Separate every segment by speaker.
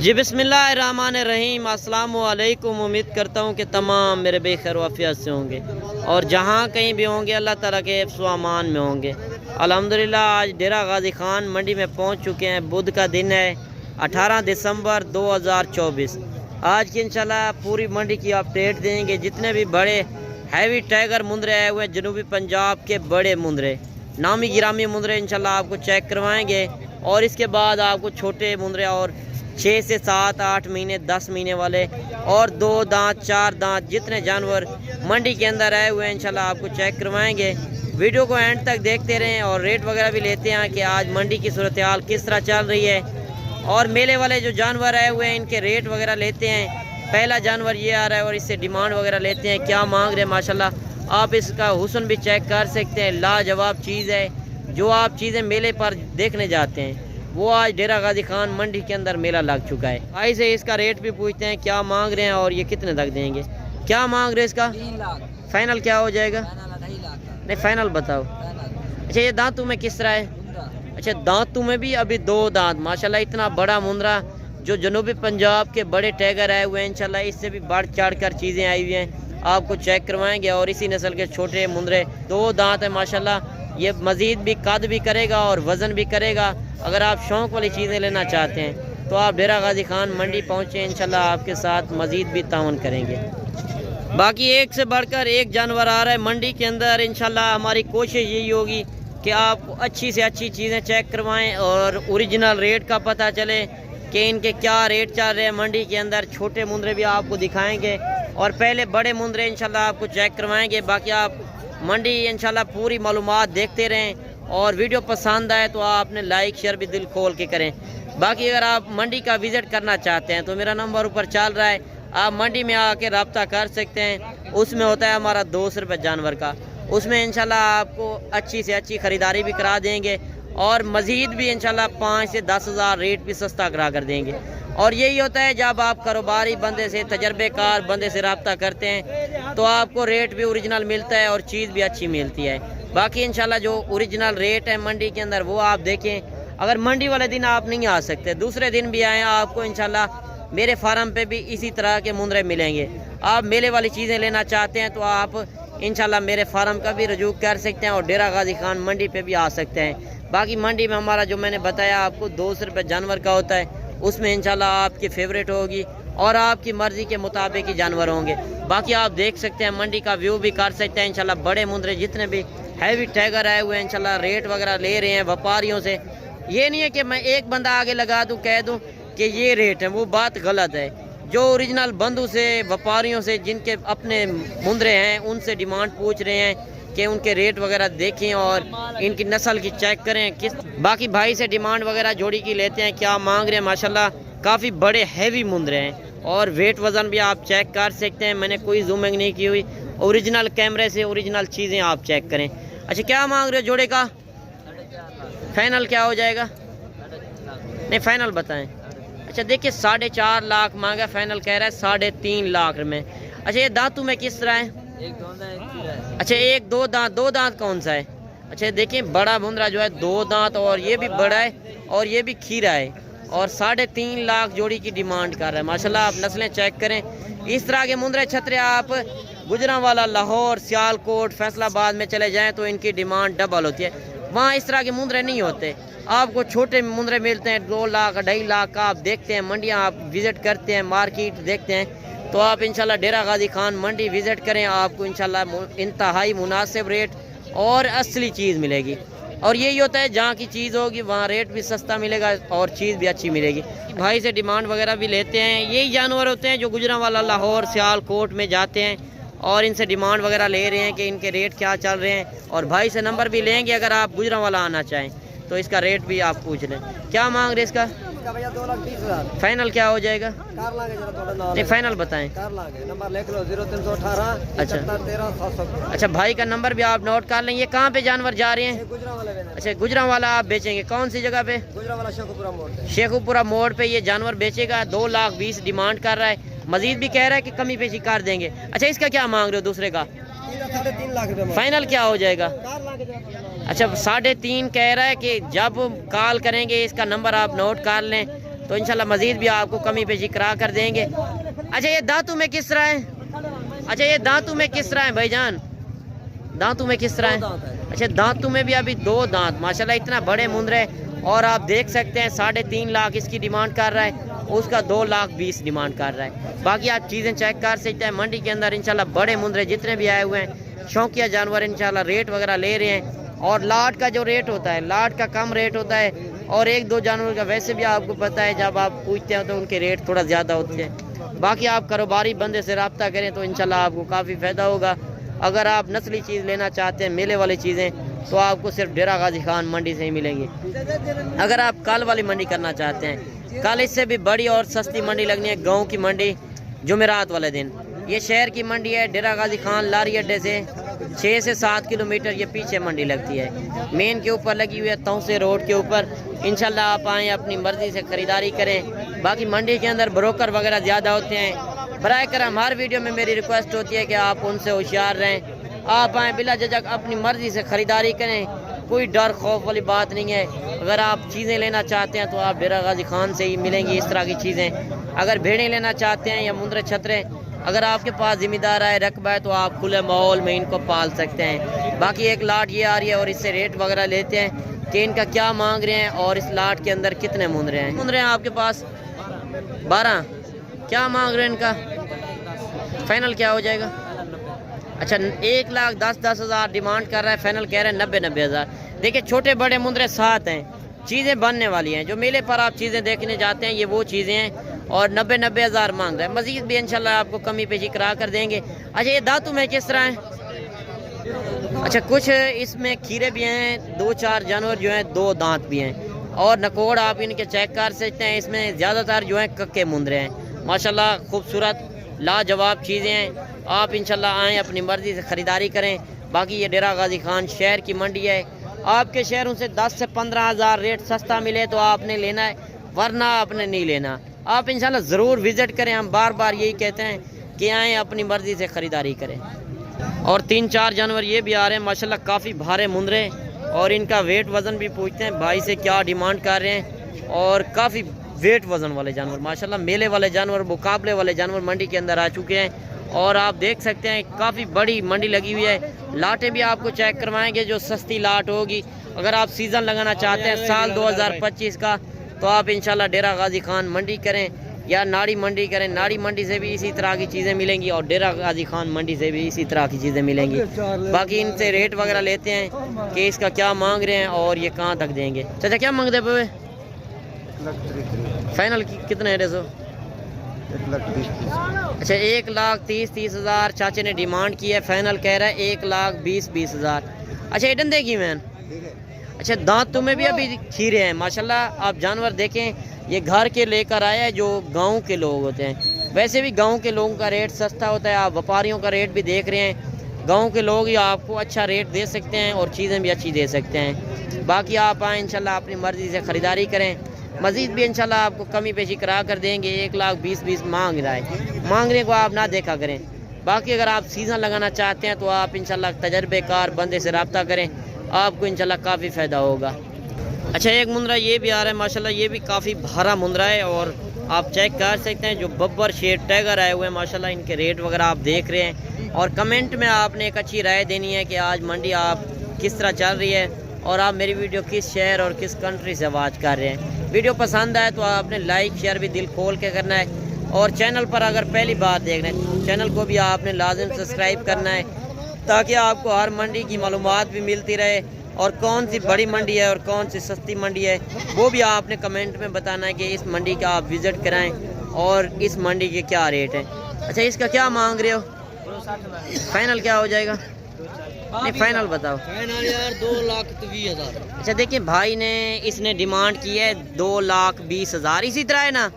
Speaker 1: जी बिस्मिल्लाहिर्रहमानिर्रहीम, अस्सलाम वालेकुम। उम्मीद करता हूँ कि तमाम मेरे बेखैर वाफियत से होंगे और जहाँ कहीं भी होंगे अल्लाह ताला के हिफ्ज़ व अमान में होंगे। अल्हम्दुलिल्लाह आज डेरा गाजी खान मंडी में पहुँच चुके हैं। बुध का दिन है 18 दिसंबर 2024। आज की इंशाल्लाह पूरी मंडी की अपडेट देंगे। जितने भी बड़े हैवी टाइगर मुंदरे आए हुए हैं जनूबी पंजाब के, बड़े मुंदरे, नामी गिरामी मुंदरे इंशाल्लाह आपको चेक करवाएंगे। और इसके बाद आपको छोटे मुंदरे और 6 से 7, 8 महीने, 10 महीने वाले और 2 दांत 4 दांत जितने जानवर मंडी के अंदर आए हुए हैं इंशाल्लाह आपको चेक करवाएंगे। वीडियो को एंड तक देखते रहें और रेट वगैरह भी लेते हैं कि आज मंडी की सूरत हाल किस तरह चल रही है। और मेले वाले जो जानवर आए हुए हैं इनके रेट वगैरह लेते हैं। पहला जानवर ये आ रहा है और इससे डिमांड वगैरह लेते हैं, क्या मांग रहे हैं। माशाल्लाह आप इसका हुस्न भी चेक कर सकते हैं, लाजवाब चीज़ है। जो आप चीज़ें मेले पर देखने जाते हैं वो आज डेरा गाजी खान मंडी के अंदर मेला लग चुका है। भाई से इसका रेट भी पूछते हैं क्या मांग रहे हैं और ये कितने तक देंगे। क्या मांग रहे हैं इसका?
Speaker 2: 3 लाख।
Speaker 1: फाइनल क्या हो जाएगा?
Speaker 2: 2.5 लाख।
Speaker 1: नहीं फाइनल बताओ। अच्छा ये दांतों में किस तरह है? अच्छा दांतों में भी अभी 2 दांत, माशाल्लाह इतना बड़ा मुंदरा जो जनूबी पंजाब के बड़े टाइगर आए हुए हैं इंशाल्लाह इससे भी बढ़ चढ़ कर चीज़ें आई हुई हैं, आपको चेक करवाएंगे। और इसी नस्ल के छोटे मुंदरे 2 दांत है माशाल्लाह। ये मज़ीद भी कद भी करेगा और वज़न भी करेगा। अगर आप शौक़ वाली चीज़ें लेना चाहते हैं तो आप डेरा गाजी खान मंडी पहुँचें, इंशाल्लाह आपके साथ मज़ीद भी तावन करेंगे। बाकी एक से बढ़कर एक जानवर आ रहा है मंडी के अंदर। इंशाल्लाह हमारी कोशिश यही होगी कि आप अच्छी से अच्छी चीज़ें चेक करवाएं और ओरिजिनल रेट का पता चले कि इनके क्या रेट चल रहे हैं मंडी के अंदर। छोटे मुंदरे भी आपको दिखाएंगे और पहले बड़े मुंदरे इंशाल्लाह आपको चेक करवाएंगे। बाकी आप मंडी इंशाल्लाह पूरी मालूमात देखते रहें और वीडियो पसंद आए तो आपने लाइक शेयर भी दिल खोल के करें। बाकी अगर आप मंडी का विज़िट करना चाहते हैं तो मेरा नंबर ऊपर चल रहा है, आप मंडी में आके रब्ता कर सकते हैं। उसमें होता है हमारा 200 रुपये जानवर का। उसमें इंशाल्लाह आपको अच्छी से अच्छी ख़रीदारी भी करा देंगे और मज़ीद भी इंशाल्लाह 5 से 10 हज़ार रेट भी सस्ता करा कर देंगे। और यही होता है जब आप कारोबारी बंदे से, तजर्बेकार बंदे से रब्ता करते हैं तो आपको रेट भी ओरिजिनल मिलता है और चीज़ भी अच्छी मिलती है। बाकी इंशाल्लाह जो ओरिजिनल रेट है मंडी के अंदर वो आप देखें। अगर मंडी वाले दिन आप नहीं आ सकते, दूसरे दिन भी आएँ, आपको इंशाल्लाह मेरे फार्म पे भी इसी तरह के मुंदरे मिलेंगे। आप मेले वाली चीज़ें लेना चाहते हैं तो आप इंशाल्लाह मेरे फार्म का भी रजू कर सकते हैं और डेरा गाजी खान मंडी पे भी आ सकते हैं। बाकी मंडी में हमारा जो मैंने बताया आपको 200 रुपये जानवर का होता है, उसमें इंशाल्लाह आपकी फेवरेट होगी और आपकी मर्ज़ी के मुताबिक ही जानवर होंगे। बाकी आप देख सकते हैं, मंडी का व्यू भी कर सकते हैं। इंशाल्लाह बड़े मुंदरे जितने भी हैवी टाइगर आए हुए हैं इंशाल्लाह रेट वगैरह ले रहे हैं व्यापारियों से। ये नहीं है कि मैं एक बंदा आगे लगा दूँ कह दूँ कि ये रेट है, वो बात गलत है। जो ओरिजिनल बंदू से, व्यापारियों से, जिनके अपने मुंदरे हैं उनसे डिमांड पूछ रहे हैं कि उनके रेट वगैरह देखें और इनकी नस्ल की चेक करें किस। बाकी भाई से डिमांड वगैरह जोड़ी की लेते हैं, क्या मांग रहे हैं। माशाल्लाह काफ़ी बड़े हैवी मुंदरे हैं और वेट वज़न भी आप चेक कर सकते हैं। मैंने कोई जूमिंग नहीं की हुई, ओरिजिनल कैमरे से ओरिजिनल चीज़ें आप चेक करें। अच्छा क्या मांग रहे हो जोड़े का? फाइनल क्या हो जाएगा? नहीं फाइनल बताएँ। अच्छा देखिए 4.5 लाख मांगा, फाइनल कह रहा है 3.5 लाख में। अच्छा ये दांतों में किस तरह है? अच्छा 1-2 दांत। 2 दांत कौन सा है? अच्छा देखिए बड़ा मुंदरा जो है 2 दांत और ये भी बड़ा है और ये भी खीरा है और 3.5 लाख जोड़ी की डिमांड कर रहा है। माशाल्लाह आप नस्लें चेक करें। इस तरह के मुंदरे छतरे आप गुजरांवाला, लाहौर, सियालकोट, फैसलाबाद में चले जाएँ तो इनकी डिमांड डबल होती है। वहाँ इस तरह के मुंदरे नहीं होते, आपको छोटे मुंदरे मिलते हैं 2 लाख 2.5 लाख का। आप देखते हैं मंडियाँ, आप विज़िट करते हैं, मार्केट देखते हैं तो आप इंशाल्लाह डेरा गाजी खान मंडी विज़िट करें, आपको इंशाल्लाह इंतहाई मुनासिब रेट और असली चीज़ मिलेगी। और यही होता है जहाँ की चीज़ होगी वहाँ रेट भी सस्ता मिलेगा और चीज़ भी अच्छी मिलेगी। भाई से डिमांड वगैरह भी लेते हैं। यही जानवर होते हैं जो गुजरांवाला, लाहौर, सियालकोट में जाते हैं और इनसे डिमांड वगैरह ले रहे हैं कि इनके रेट क्या चल रहे हैं। और भाई से नंबर भी लेंगे अगर आप गुजरांवाला आना चाहें तो इसका रेट भी आप पूछ लें। क्या मांग रहे इसका?
Speaker 2: भैया 2,20,000।
Speaker 1: फाइनल क्या हो जाएगा?
Speaker 2: कार लागे जरा थोड़ा नाम।
Speaker 1: नहीं फाइनल बताएं।
Speaker 2: कार लागे नंबर लिख लो 0318
Speaker 1: अच्छा
Speaker 2: 13
Speaker 1: अच्छा भाई का नंबर भी आप नोट कर लें। ये कहाँ पे जानवर जा रहे हैं?
Speaker 2: गुजरांवाला।
Speaker 1: अच्छा गुजरांवाला आप बेचेंगे, कौन सी जगह पे?
Speaker 2: गुजरांवाला शेखुपुरा मोड़ पे।
Speaker 1: शेखुपुरा मोड़ पे ये जानवर बेचेगा। 2,20,000 डिमांड कर रहा है, मजीद भी कह रहा है कि कमी पेशी कर देंगे। अच्छा इसका क्या मांग रहे हो दूसरे का?
Speaker 2: 3.5 लाख रुपए।
Speaker 1: फाइनल क्या हो जाएगा?
Speaker 2: कार लागे जरा।
Speaker 1: अच्छा 3.5 कह रहा है कि जब कॉल करेंगे इसका नंबर आप नोट कर लें तो इंशाल्लाह मजीद भी आपको कमी पेशी करा कर देंगे। अच्छा ये दांतों में किस तरह है? अच्छा ये दांतों में किस तरह है भाईजान? दांतों में किस तरह है? अच्छा दांतों में भी अभी 2 दांत माशाल्लाह इतना बड़े मुंदरे, और आप देख सकते हैं 3.5 लाख इसकी डिमांड कर रहा है, उसका 2,20,000 डिमांड कर रहा है। बाकी आप चीज़ें चेक कर सकते हैं। मंडी के अंदर इंशाल्लाह बड़े मुंदरे जितने भी आए हुए हैं, शौकिया जानवर इंशाल्लाह रेट वगैरह ले रहे हैं। और लाट का जो रेट होता है, लाट का कम रेट होता है, और 1-2 जानवर का वैसे भी आपको पता है जब आप पूछते हैं तो उनके रेट थोड़ा ज़्यादा होते हैं। बाकी आप कारोबारी बंदे से रब्ता करें तो इंशाल्लाह आपको काफ़ी फ़ायदा होगा। अगर आप नस्ली चीज़ लेना चाहते हैं, मेले वाली चीज़ें, तो आपको सिर्फ डेरा गाजी खान मंडी से ही मिलेंगी। अगर आप कल वाली मंडी करना चाहते हैं, कल इससे भी बड़ी और सस्ती मंडी लगनी है, गाँव की मंडी, जुमेरात वाले दिन। ये शहर की मंडी है, डेरा गाजी खान लारी अड्डे से 6 से 7 किलोमीटर ये पीछे मंडी लगती है। मेन के ऊपर लगी हुई है, तौसे रोड के ऊपर। इंशाल्लाह आप आएँ, अपनी मर्ज़ी से ख़रीदारी करें। बाकी मंडी के अंदर ब्रोकर वगैरह ज़्यादा होते हैं। बराए करम हर वीडियो में मेरी रिक्वेस्ट होती है कि आप उनसे होशियार रहें। आप आएँ, बिला झिझक अपनी मर्ज़ी से ख़रीदारी करें, कोई डर खौफ वाली बात नहीं है। अगर आप चीज़ें लेना चाहते हैं तो आप डेरा गाजी खान से ही मिलेंगी इस तरह की चीज़ें। अगर भेड़ें लेना चाहते हैं या मुंदरे छतरे, अगर आपके पास ज़िम्मेदार है, रकबा है, तो आप खुले माहौल में इनको पाल सकते हैं। बाकी एक लाट ये आ रही है और इससे रेट वगैरह लेते हैं कि इनका क्या मांग रहे हैं और इस लाट के अंदर कितने मुंदरे हैं। मुंदरे हैं आपके पास 12, क्या मांग रहे हैं इनका? फाइनल क्या हो जाएगा? अच्छा 1,10,10,000 डिमांड कर रहा है, फाइनल कह रहे हैं 90,000। देखिए छोटे बड़े मुंदरे 7 हैं, चीज़ें बनने वाली हैं। जो मेले पर आप चीज़ें देखने जाते हैं ये वो चीज़ें हैं, और 90,000 मांग रहा है। मज़ीद भी इंशाल्लाह आपको कमी पेशी करा कर देंगे। अच्छा ये दांतों में किस तरह है? अच्छा कुछ इसमें खीरे भी हैं, 2-4 जानवर जो हैं 2 दांत भी हैं, और नकोड़ आप इनके चेक कर सकते हैं। इसमें ज़्यादातर जो हैं कक्के मुंदरे हैं, माशाल्लाह खूबसूरत लाजवाब चीज़ें हैं। आप इंशाल्लाह आएँ, अपनी मर्ज़ी से ख़रीदारी करें। बाकी ये डेरा गाजी खान शहर की मंडी है। आपके शहरों से 10 से 15,000 रेट सस्ता मिले तो आपने लेना है, वरना आपने नहीं लेना। आप इंशाल्लाह ज़रूर विज़िट करें। हम बार बार यही कहते हैं कि आएँ, अपनी मर्ज़ी से ख़रीदारी करें। और 3-4 जानवर ये भी आ रहे हैं माशाल्लाह, काफ़ी भारे मुंदरे, और इनका वेट वज़न भी पूछते हैं भाई से क्या डिमांड कर रहे हैं। और काफ़ी वेट वज़न वाले जानवर माशाल्लाह, मेले वाले जानवर, मुकाबले वाले जानवर मंडी के अंदर आ चुके हैं। और आप देख सकते हैं काफ़ी बड़ी मंडी लगी हुई है। लाटें भी आपको चेक करवाएंगे जो सस्ती लाट होगी। अगर आप सीज़न लगाना चाहते हैं साल 2025 का, तो आप इंशाल्लाह डेरा गाजी खान मंडी करें या नाड़ी मंडी करें। नाड़ी मंडी से भी इसी तरह की चीज़ें मिलेंगी, और डेरा गाजी खान मंडी से भी इसी तरह की चीज़ें मिलेंगी। बाकी इनसे रेट वगैरह लेते हैं कि इसका क्या मांग रहे हैं और ये कहाँ तक देंगे। चाचा क्या मांगते हैं पे? फाइनल कितने है? 1,20,000। अच्छा 1,30,30,000 चाचे ने डिमांड की है, फाइनल कह रहा है 1,20,20,000। अच्छा ये डंडे की मैन? अच्छा दांतों में भी अभी खीरे हैं माशाल्लाह। आप जानवर देखें, ये घर के लेकर आया है जो गांव के लोग होते हैं। वैसे भी गांव के लोगों का रेट सस्ता होता है। आप व्यापारियों का रेट भी देख रहे हैं, गांव के लोग ही आपको अच्छा रेट दे सकते हैं और चीज़ें भी अच्छी दे सकते हैं। बाकी आप आएँ इंशाल्लाह, अपनी मर्ज़ी से ख़रीदारी करें। मज़ीद भी इंशाल्लाह आपको कमी पेशी करा कर देंगे। 1,20,20 मांग रहा है, मांगने को आप ना देखा करें। बाकी अगर आप सीज़न लगाना चाहते हैं तो आप इंशाल्लाह तजर्बेकार बंदे से रब्ता करें, आपको इंशाल्लाह काफ़ी फ़ायदा होगा। अच्छा एक मुंदरा ये भी आ रहा है माशाल्लाह, ये भी काफ़ी भारा मुंदरा है, और आप चेक कर सकते हैं जो बब्बर शेर टाइगर आए हुए हैं माशाल्लाह। इनके रेट वगैरह आप देख रहे हैं, और कमेंट में आपने एक अच्छी राय देनी है कि आज मंडी आप किस तरह चल रही है, और आप मेरी वीडियो किस शहर और किस कंट्री से वाच कर रहे हैं। वीडियो पसंद आए तो आपने लाइक शेयर भी दिल खोल के करना है, और चैनल पर अगर पहली बार देख रहे हैं चैनल को भी आपने लाजिम सब्सक्राइब करना है, ताकि आपको हर मंडी की मालूमात भी मिलती रहे, और कौन सी बड़ी मंडी है और कौन सी सस्ती मंडी है वो भी आपने कमेंट में बताना है कि इस मंडी का आप विज़िट कराएं और इस मंडी के क्या रेट हैं। अच्छा इसका क्या मांग रहे हो? फाइनल क्या हो जाएगा? नहीं फाइनल बताओ।
Speaker 2: फाइनल यार 2,20,000।
Speaker 1: अच्छा देखिए भाई ने, इसने डिमांड की है 2,20,000, इसी तरह है ना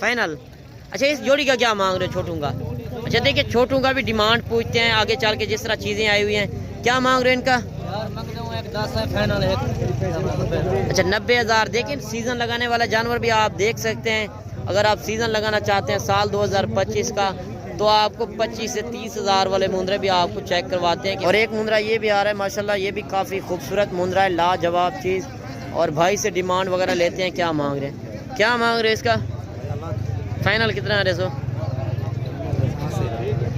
Speaker 1: फाइनल। अच्छा इस जोड़ी का क्या मांग रहे हो छोटू का? अच्छा देखिए छोटू का भी डिमांड पूछते हैं आगे चल के, जिस तरह चीज़ें आई हुई हैं। क्या मांग रहे हैं इनका?
Speaker 2: फाइनल है।
Speaker 1: अच्छा 90,000। देखिए सीज़न लगाने वाला जानवर भी आप देख सकते हैं। अगर आप सीज़न लगाना चाहते हैं साल 2025 का, तो आपको 25 से 30,000 वाले मुंदरे भी आपको चेक करवाते हैं। और एक मुंदरा ये भी आ रहा है माशाल्लाह, ये भी काफ़ी खूबसूरत मुंदरा है, लाजवाब चीज़। और भाई से डिमांड वगैरह लेते हैं, क्या मांग रहे हैं? क्या मांग रहे हो इसका? फाइनल कितना है रेसो?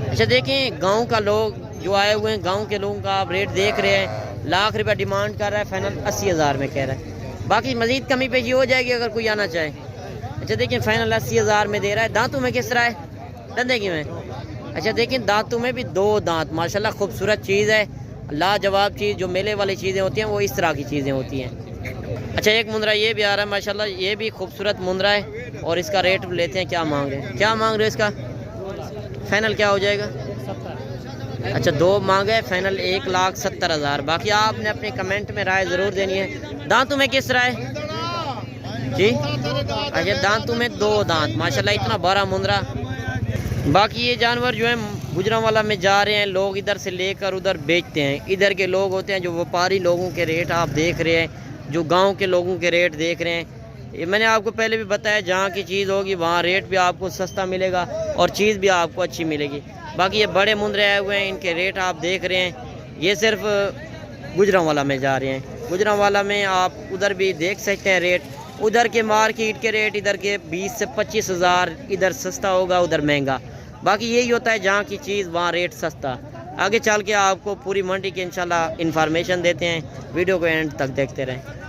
Speaker 1: अच्छा देखें, गांव का लोग जो आए हुए हैं, गांव के लोगों का आप रेट देख रहे हैं, लाख रुपया डिमांड कर रहा है, फाइनल 80,000 में कह रहा है। बाकी मजीद कमी पेशी हो जाएगी अगर कोई आना चाहे। अच्छा देखिए, फाइनल 80,000 में दे रहा है। दांतों में किस तरह है? धंधे की में? अच्छा देखिए, दांतों में भी 2 दांत, माशाल्लाह खूबसूरत चीज़ है, लाजवाब चीज़। जो मेले वाली चीज़ें होती हैं वो इस तरह की चीज़ें होती हैं। अच्छा एक मुंद्रा ये भी आ रहा है माशाल्लाह, ये भी खूबसूरत मुंद्रा है और इसका रेट लेते हैं। क्या मांग रहे हैं? क्या मांग रहे हो इसका? फाइनल क्या हो जाएगा? अच्छा 2 मांगे, फाइनल 1,70,000। बाकी आपने अपने कमेंट में राय ज़रूर देनी है। दांतों में किस तरह है जी? अच्छा दांतों में 2 दांत, माशाल्लाह इतना बड़ा मुंद्रा। बाकी ये जानवर जो है गुजरांवाला में जा रहे हैं, लोग इधर से लेकर उधर बेचते हैं। इधर के लोग होते हैं जो व्यापारी लोगों के रेट आप देख रहे हैं, जो गांव के लोगों के रेट देख रहे हैं। ये मैंने आपको पहले भी बताया, जहाँ की चीज़ होगी वहाँ रेट भी आपको सस्ता मिलेगा और चीज़ भी आपको अच्छी मिलेगी। बाकी ये बड़े मुंद्रे आए हुए हैं, इनके रेट आप देख रहे हैं। ये सिर्फ गुजरांवाला में जा रहे हैं। गुजरांवाला में आप उधर भी देख सकते हैं रेट, उधर के मार्केट के रेट इधर के 20 से 25,000, इधर सस्ता होगा उधर महंगा। बाकी यही होता है, जहाँ की चीज़ वहाँ रेट सस्ता। आगे चल के आपको पूरी मंडी की इंशाल्लाह इन्फॉर्मेशन देते हैं, वीडियो को एंड तक देखते रहें।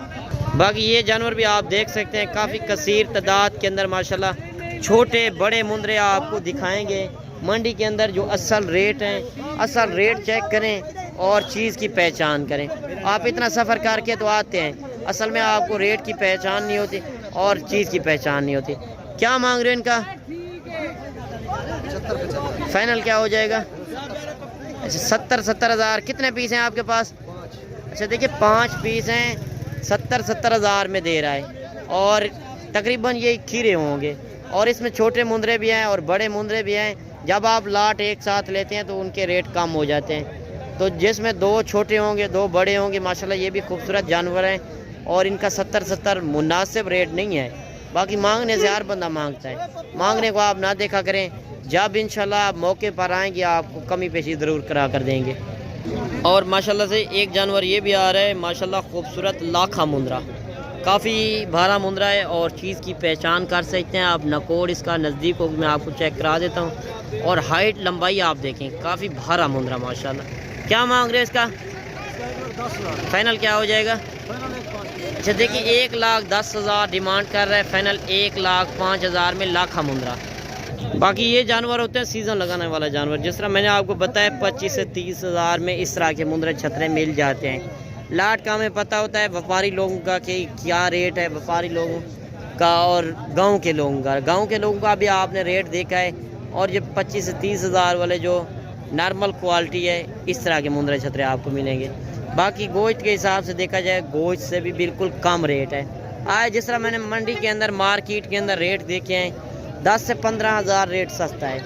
Speaker 1: बाकी ये जानवर भी आप देख सकते हैं, काफ़ी कसीर तादाद के अंदर माशाल्लाह छोटे बड़े मुंद्रे आपको दिखाएंगे मंडी के अंदर। जो असल रेट हैं, असल रेट चेक करें और चीज़ की पहचान करें। आप इतना सफ़र करके तो आते हैं, असल में आपको रेट की पहचान नहीं होती और चीज़ की पहचान नहीं होती। क्या मांग रहे हो इनका? फाइनल क्या हो जाएगा? अच्छा 70,000। कितने पीस हैं आपके पास? अच्छा देखिए 5 पीस हैं, 70,000 में दे रहा है और तकरीबन ये खीरे होंगे। और इसमें छोटे मुंद्रे भी हैं और बड़े मुंद्रे भी हैं। जब आप लाट एक साथ लेते हैं तो उनके रेट कम हो जाते हैं। तो जिसमें 2 छोटे होंगे 2 बड़े होंगे। माशाल्लाह ये भी खूबसूरत जानवर हैं और इनका 70 मुनासिब रेट नहीं है। बाकी मांगने से हर बंदा मांगता है, मांगने को आप ना देखा करें। जब इंशाल्लाह आप मौके पर आएंगे आपको कमी पेशी ज़रूर करा कर देंगे। और माशाल्लाह से एक जानवर ये भी आ रहा है, माशाल्लाह खूबसूरत लाखा मुंद्रा, काफ़ी भारा मुंद्रा है और चीज़ की पहचान कर सकते हैं आप। नकोड़ इसका नज़दीक हो, मैं आपको चेक करा देता हूँ। और हाइट लंबाई आप देखें, काफ़ी भारा मुंद्रा माशाल्लाह। क्या मांग रहे हैं इसका? फाइनल क्या हो जाएगा? अच्छा देखिए 1,10,000 डिमांड कर रहा है, फाइनल 1,05,000 में लाखा मुंद्रा। बाकी ये जानवर होते हैं सीज़न लगाने वाला जानवर। जिस तरह मैंने आपको बताया 25 से 30,000 में इस तरह के मुंद्रे छतरे मिल जाते हैं। लाट का हमें पता होता है व्यापारी लोगों का कि क्या रेट है व्यापारी लोगों का और गांव के लोगों का। गांव के लोगों का भी आपने रेट देखा है। और ये 25 से 30,000 वाले जो नॉर्मल क्वालिटी है, इस तरह के मुंद्रे छतरे आपको मिलेंगे। बाकी गोश्त के हिसाब से देखा जाए, गोश्त से भी बिल्कुल कम रेट है। आज जिस तरह मैंने मंडी के अंदर मार्केट के अंदर रेट देखे हैं, 10 से 15,000 रेट सस्ता है।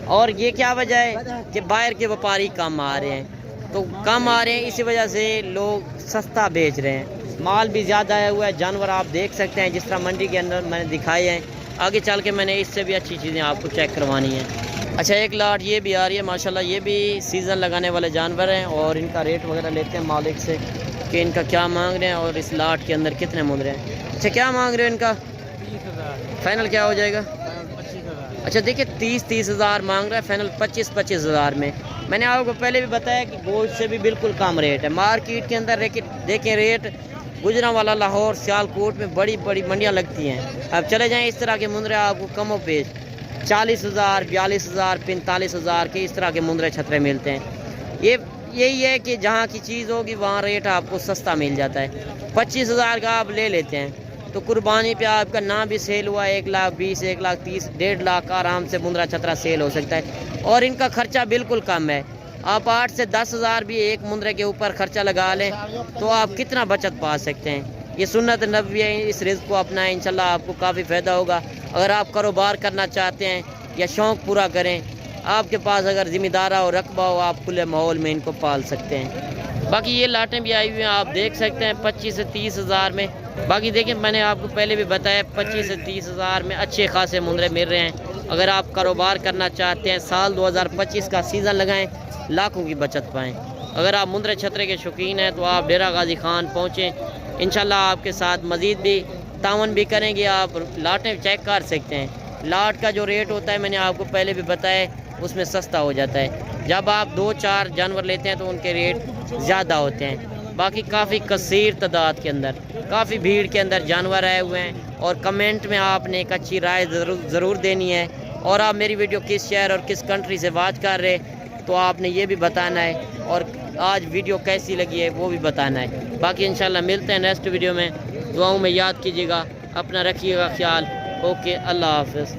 Speaker 1: और ये क्या वजह है कि बाहर के व्यापारी कम आ रहे हैं, तो कम आ रहे हैं इसी वजह से लोग सस्ता बेच रहे हैं। माल भी ज़्यादा आया हुआ है। जानवर आप देख सकते हैं जिस तरह मंडी के अंदर मैंने दिखाए हैं। आगे चल के मैंने इससे भी अच्छी चीज़ें आपको चेक करवानी है। अच्छा एक लाट ये भी आ रही है माशाल्लाह, ये भी सीज़न लगाने वाले जानवर हैं और इनका रेट वगैरह लेते हैं मालिक से कि इनका क्या मांग रहे हैं और इस लाट के अंदर कितने मुंद्रे हैं। अच्छा क्या मांग रहे हो इनका?
Speaker 2: 30,000।
Speaker 1: फाइनल क्या हो जाएगा?
Speaker 2: 25,000।
Speaker 1: अच्छा देखिए 30,000 मांग रहा है, फाइनल 25,000 में। मैंने आपको पहले भी बताया कि गोश्त से भी बिल्कुल कम रेट है मार्केट के अंदर। देखें रेट गुजरांवाला, लाहौर, सियालकोट में बड़ी बड़ी मंडियाँ लगती हैं। अब चले जाएं इस तरह के मुंद्रे आपको कमो पेश 40,000, 42,000, 45,000 के इस तरह के मुंद्रे छतरे मिलते हैं। यही है कि जहाँ की चीज़ होगी वहाँ रेट आपको सस्ता मिल जाता है। 25,000 का आप ले लेते हैं तो कुर्बानी पे आपका ना भी सेल हुआ 1,20,000, 1,30,000, 1.5 लाख का आराम से मुंद्रा छतरा सेल हो सकता है। और इनका खर्चा बिल्कुल कम है। आप 8 से 10,000 भी एक मुंद्रे के ऊपर खर्चा लगा लें तो आप कितना बचत पा सकते हैं। ये सुन्नत नबवी है, इस रिज़्क़ को अपनाएं, इंशाल्लाह आपको काफ़ी फ़ायदा होगा। अगर आप कारोबार करना चाहते हैं या शौक़ पूरा करें, आपके पास अगर ज़िम्मेदारा और रकबा हो, आप खुले माहौल में इनको पाल सकते हैं। बाकी ये लाटें भी आई हुई हैं, आप देख सकते हैं 25 से 30,000 में। बाकी देखिए मैंने आपको पहले भी बताया 25 से 30,000 में अच्छे खासे मुंद्रे मिल रहे हैं। अगर आप कारोबार करना चाहते हैं, साल 2025 का सीज़न लगाएं, लाखों की बचत पाएँ। अगर आप मुंद्रे छतरे के शौकीन हैं तो आप डेरा गाजी खान पहुँचें, इंशाल्लाह आपके साथ मज़ीद भी تعاون بھی کریں گے آپ لاٹیں چیک کر سکتے ہیں. لاٹ کا جو ریٹ ہوتا ہے میں نے آپ کو پہلے بھی بتایا اس میں سستا ہو جاتا ہے. جب آپ 2-4 جانور لیتے ہیں تو ان کے ریٹ زیادہ ہوتے ہیں. باقی کافی کثیر تعداد کے اندر کافی بھیڑ کے اندر جانور آئے ہوئے ہیں. اور کمنٹ میں آپ نے ایک اچھی رائے ضرور دینی ہے. اور آپ میری ویڈیو کس شہر اور کس کنٹری سے واچ کر رہے تو آپ نے یہ بھی بتانا ہے. اور آج ویڈیو کیسی لگی ہے وہ بھی بتانا ہے. باقی انشاءاللہ ملتے ہیں نیکسٹ ویڈیو میں. دعاؤں میں یاد کیجیے گا. اپنا رکھیے گا خیال. اوکے اللہ حافظ.